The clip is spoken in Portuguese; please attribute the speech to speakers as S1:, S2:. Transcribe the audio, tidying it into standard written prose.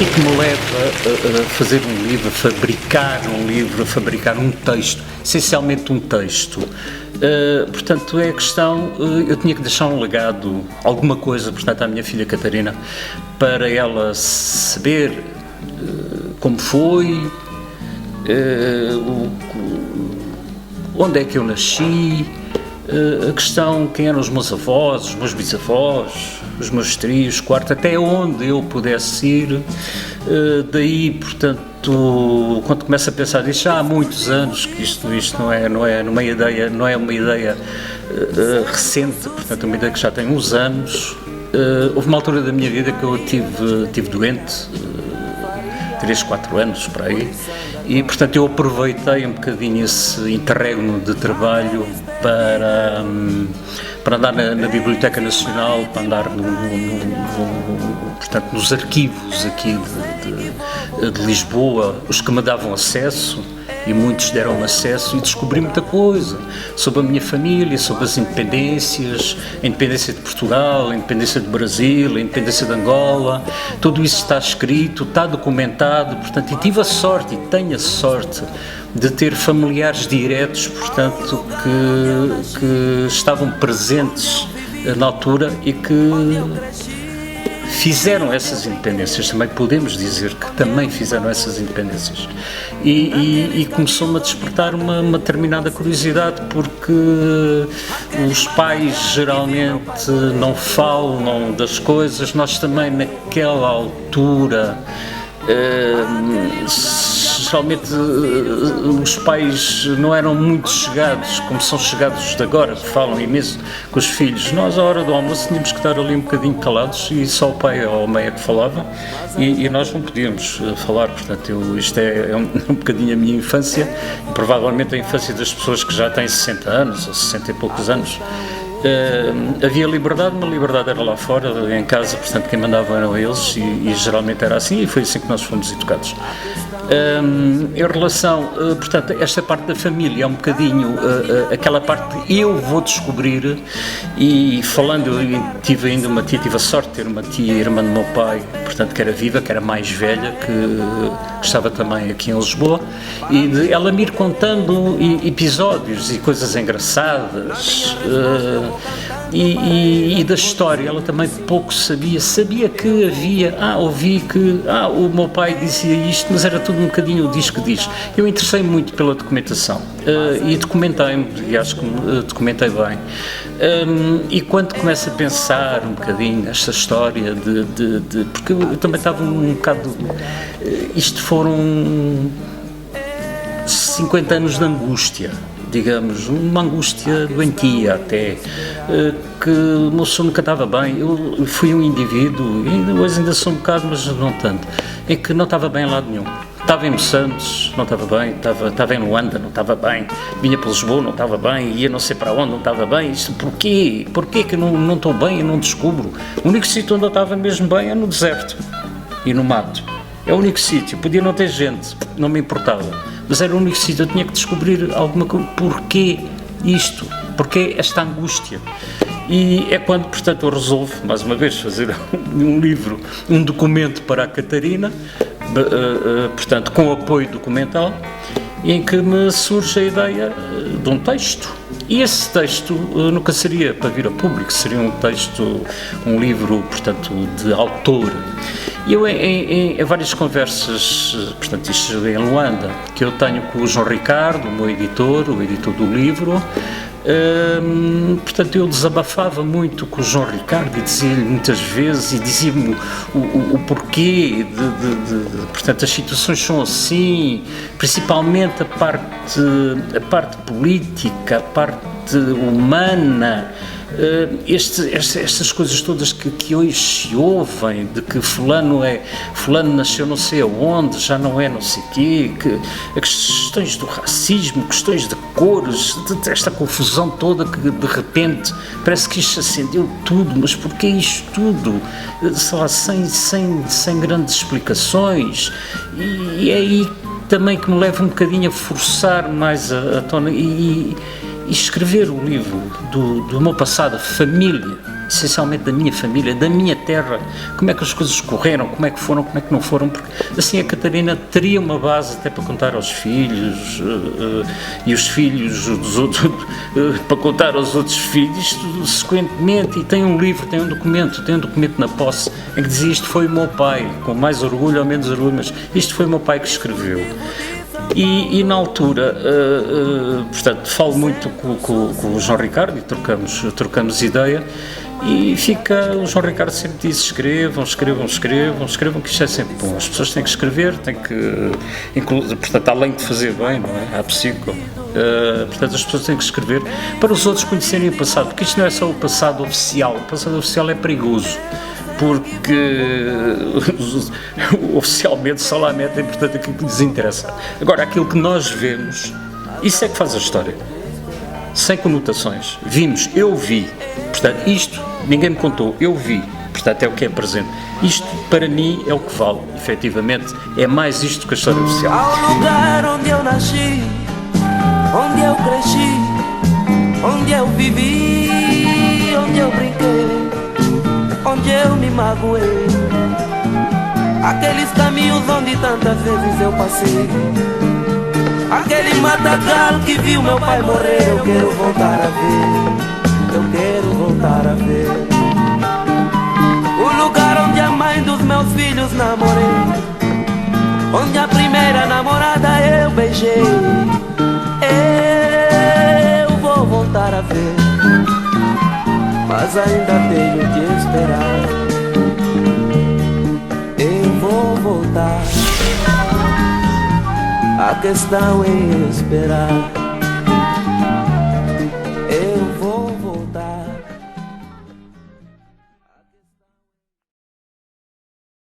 S1: que é que me leva a fazer um livro, a fabricar um livro, a fabricar um texto, essencialmente um texto? Portanto, é a questão, eu tinha que deixar um legado, alguma coisa, portanto, à minha filha Catarina, para ela saber como foi, onde é que eu nasci, a questão, quem eram os meus avós, os meus bisavós, os meus tios, quarto, até onde eu pudesse ir. Daí, portanto, quando começo a pensar nisto, já há muitos anos que isto não é uma ideia recente, portanto, é uma ideia que já tem uns anos. Houve uma altura da minha vida que eu tive doente, 3, 4 anos, por aí, e, portanto, eu aproveitei um bocadinho esse interregno de trabalho para andar na Biblioteca Nacional, para andar portanto, nos arquivos aqui de Lisboa, os que me davam acesso, e muitos deram acesso, e descobri muita coisa sobre a minha família, sobre as independências, a independência de Portugal, a independência do Brasil, a independência de Angola. Tudo isso está escrito, está documentado, portanto, e tive a sorte, e tenho a sorte, de ter familiares diretos, portanto, que estavam presentes na altura e que fizeram essas independências, também podemos dizer que também fizeram essas independências, e começou-me a despertar uma determinada curiosidade, porque os pais geralmente não falam das coisas, nós também naquela altura, geralmente os pais não eram muito chegados, como são chegados de agora, que falam imenso com os filhos. Nós, à hora do almoço, tínhamos que estar ali um bocadinho calados, e só o pai ou a mãe é que falava, e nós não podíamos falar. Portanto, isto é um bocadinho a minha infância, e provavelmente a infância das pessoas que já têm 60 anos, ou 60 e poucos anos. Havia liberdade, mas a liberdade era lá fora, em casa, portanto quem mandava eram eles, e geralmente era assim, e foi assim que nós fomos educados. Em relação, portanto, esta parte da família é um bocadinho aquela parte que eu vou descobrir, e falando, eu tive a sorte de ter uma tia, irmã do meu pai, portanto, que era viva, que era mais velha, que estava também aqui em Lisboa, e de ela me ir contando episódios e coisas engraçadas, e da história. Ela também pouco sabia que havia, ouvi que o meu pai dizia isto, mas era tudo um bocadinho o diz que diz. Eu interessei-me muito pela documentação, e documentei-me, e acho que documentei bem, e quando começo a pensar um bocadinho nesta história porque eu também estava um bocado, isto foram 50 anos de angústia, digamos, uma angústia doentia até, que o meu sono nunca estava bem. Eu fui um indivíduo, e hoje ainda sou um bocado, mas não tanto, em que não estava bem em lado nenhum. Estava em Santos, não estava bem, estava em Luanda, não estava bem, vinha para Lisboa, não estava bem, ia não sei para onde, não estava bem. Isto porquê? Porquê que não estou bem e não descubro? O único sítio onde eu estava mesmo bem é no deserto e no mato. É o único sítio, podia não ter gente, não me importava, mas era o único sítio. Eu tinha que descobrir alguma coisa, porquê isto, porquê esta angústia. E é quando, portanto, eu resolvo, mais uma vez, fazer um livro, um documento para a Catarina, portanto, com apoio documental, em que me surge a ideia de um texto. E esse texto nunca seria para vir a público, seria um texto, um livro, portanto, de autor. E eu, em várias conversas, portanto, isto em Luanda, que eu tenho com o João Ricardo, o meu editor, o editor do livro, portanto, eu desabafava muito com o João Ricardo, e dizia-lhe muitas vezes, e dizia-me o porquê portanto, as situações são assim, principalmente a parte política, a parte humana, estas coisas todas que hoje se ouvem, de que fulano nasceu não sei aonde, já não é não sei o quê, que as questões do racismo, questões de cores, esta confusão toda, que de repente parece que isto acendeu tudo, mas porquê isto tudo? Sei lá, sem grandes explicações, e é aí também que me leva um bocadinho a forçar mais a tona e escrever o livro do meu passado, família, essencialmente da minha família, da minha terra, como é que as coisas correram, como é que foram, como é que não foram, porque assim a Catarina teria uma base até para contar aos filhos e os filhos dos outros, para contar aos outros filhos, subsequentemente, e tem um livro, tem um documento na posse, em que dizia isto foi o meu pai, com mais orgulho ou menos orgulho, mas isto foi o meu pai que escreveu. E na altura, portanto, falo muito com o João Ricardo e trocamos ideia, e o João Ricardo sempre diz: escrevam, que isto é sempre bom, as pessoas têm que escrever, portanto, além de fazer bem, não é? Há psico. Portanto, as pessoas têm que escrever para os outros conhecerem o passado, porque isto não é só o passado oficial, o passado oficial é perigoso, porque oficialmente só lá metem, portanto, aquilo que lhes interessa. Agora, aquilo que nós vemos, isso é que faz a história, sem conotações. Eu vi, portanto, isto ninguém me contou, eu vi, portanto, é o que é presente. Isto, para mim, é o que vale, efetivamente, é mais isto que a história oficial.
S2: Ao lugar onde eu nasci, onde eu cresci, onde eu vivi, onde eu brinquei, onde eu me magoei, aqueles caminhos onde tantas vezes eu passei, aquele matagal que viu meu pai morrer. Eu quero voltar a ver, eu quero voltar a ver o lugar onde a mãe dos meus filhos namorei, onde a primeira namorada eu beijei. Eu vou voltar a ver, mas ainda tenho que esperar. Eu vou voltar, a questão é esperar.